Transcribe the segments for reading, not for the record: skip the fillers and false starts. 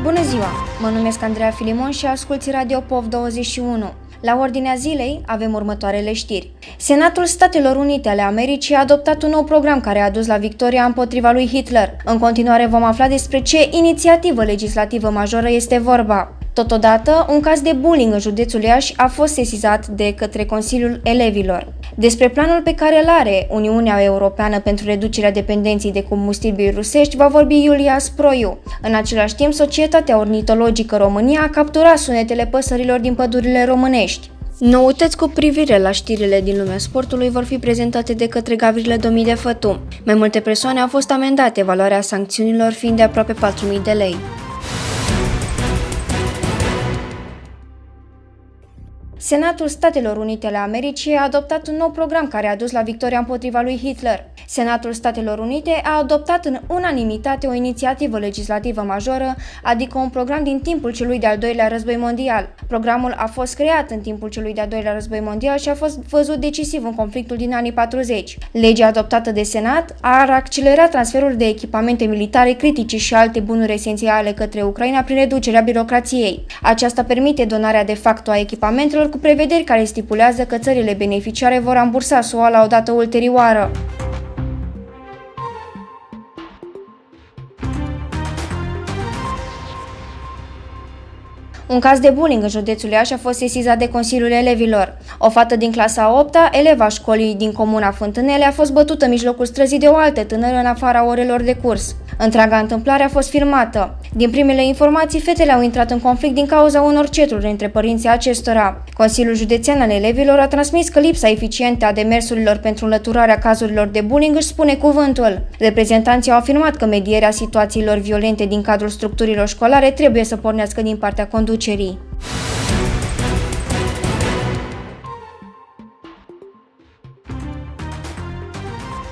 Bună ziua! Mă numesc Andreea Filimon și asculți Radio POV 21. La ordinea zilei avem următoarele știri. Senatul Statelor Unite ale Americii a adoptat un nou program care a dus la victoria împotriva lui Hitler. În continuare vom afla despre ce inițiativă legislativă majoră este vorba. Totodată, un caz de bullying în județul Iași a fost sesizat de către Consiliul Elevilor. Despre planul pe care îl are Uniunea Europeană pentru reducerea dependenței de combustibili rusești va vorbi Iulia Sproiu. În același timp, Societatea Ornitologică România a capturat sunetele păsărilor din pădurile românești. Noutăți cu privire la știrile din lumea sportului vor fi prezentate de către Gavrile Domide Fătu. Mai multe persoane au fost amendate, valoarea sancțiunilor fiind de aproape 4.000 de lei. Senatul Statelor Unite ale Americii a adoptat un nou program care a dus la victoria împotriva lui Hitler. Senatul Statelor Unite a adoptat în unanimitate o inițiativă legislativă majoră, adică un program din timpul celui de-al doilea război mondial. Programul a fost creat în timpul celui de-al doilea război mondial și a fost văzut decisiv în conflictul din anii 40. Legea adoptată de Senat ar accelera transferul de echipamente militare critice și alte bunuri esențiale către Ucraina prin reducerea birocrației. Aceasta permite donarea de facto a echipamentelor cu prevederi care stipulează că țările beneficiare vor rambursa SUA la o dată ulterioară. Un caz de bullying în județul Iași a fost sesizat de Consiliul Elevilor. O fată din clasa a 8-a, eleva școlii din comuna Fântânele, a fost bătută în mijlocul străzii de o altă tânără în afara orelor de curs. Întreaga întâmplare a fost filmată. Din primele informații, fetele au intrat în conflict din cauza unor ceturi între părinții acestora. Consiliul Județean al Elevilor a transmis că lipsa eficientă a demersurilor pentru înlăturarea cazurilor de bullying își spune cuvântul. Reprezentanții au afirmat că medierea situațiilor violente din cadrul structurilor școlare trebuie să pornească din partea conducerii.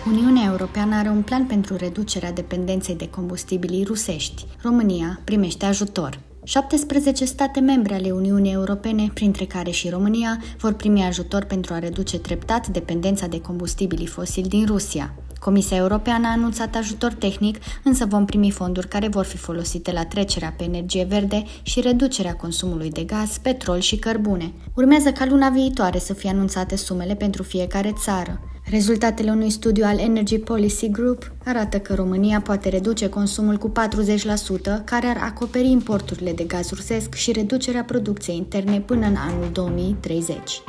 Uniunea Europeană are un plan pentru reducerea dependenței de combustibilii rusești. România primește ajutor. 17 state membre ale Uniunii Europene, printre care și România, vor primi ajutor pentru a reduce treptat dependența de combustibilii fosili din Rusia. Comisia Europeană a anunțat ajutor tehnic, însă vom primi fonduri care vor fi folosite la trecerea pe energie verde și reducerea consumului de gaz, petrol și cărbune. Urmează ca luna viitoare să fie anunțate sumele pentru fiecare țară. Rezultatele unui studiu al Energy Policy Group arată că România poate reduce consumul cu 40%, care ar acoperi importurile de gaz rusesc și reducerea producției interne până în anul 2030.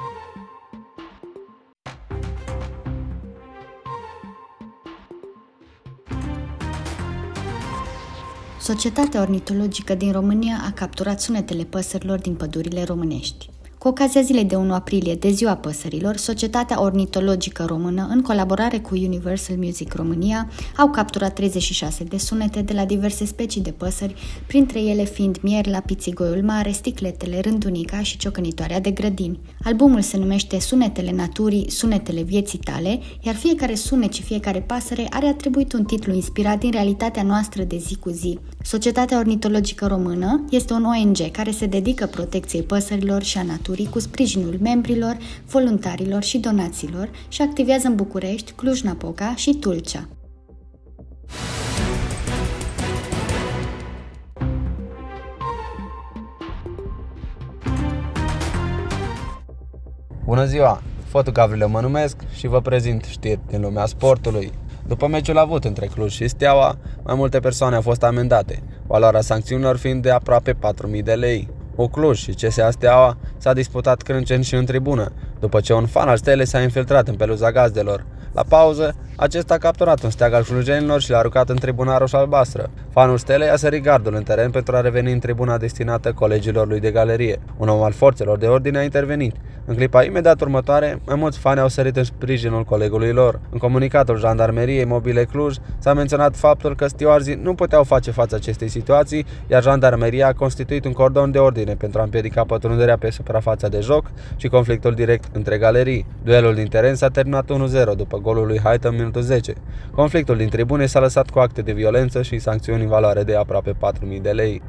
Societatea Ornitologică din România a capturat sunetele păsărilor din pădurile românești. Cu ocazia zilei de 1 aprilie, de Ziua Păsărilor, Societatea Ornitologică Română, în colaborare cu Universal Music România, au capturat 36 de sunete de la diverse specii de păsări, printre ele fiind mierla, pițigoiul mare, sticletele, rândunica și ciocănitoarea de grădini. Albumul se numește Sunetele Naturii, Sunetele Vieții Tale, iar fiecare sunet și fiecare pasăre are atribuit un titlu inspirat din realitatea noastră de zi cu zi. Societatea Ornitologică Română este un ONG care se dedică protecției păsărilor și a naturii cu sprijinul membrilor, voluntarilor și donaților și activează în București, Cluj-Napoca și Tulcea. Bună ziua! Fotu Gavrile mă numesc și vă prezint știri din lumea sportului. După meciul avut între Cluj și Steaua, mai multe persoane au fost amendate, valoarea sancțiunilor fiind de aproape 4.000 de lei. Cu Cluj și CSA Steaua s-a disputat crâncen și în tribună, după ce un fan al Stelei s-a infiltrat în peluza gazdelor. La pauză, acesta a capturat un steag al clujenilor și l-a aruncat în tribuna roș-albastră. Fanul Stelei a sărit gardul în teren pentru a reveni în tribuna destinată colegilor lui de galerie. Un om al forțelor de ordine a intervenit. În clipa imediat următoare, mai mulți fani au sărit în sprijinul colegului lor. În comunicatul Jandarmeriei Mobile Cluj s-a menționat faptul că stewardii nu puteau face față acestei situații, iar Jandarmeria a constituit un cordon de ordine pentru a împiedica pătrunderea pe suprafața de joc și conflictul direct între galerii. Duelul din teren s-a terminat 1-0 după golul lui Haită în minutul 10. Conflictul din tribune s-a lăsat cu acte de violență și sancțiuni în valoare de aproape 4.000 de lei.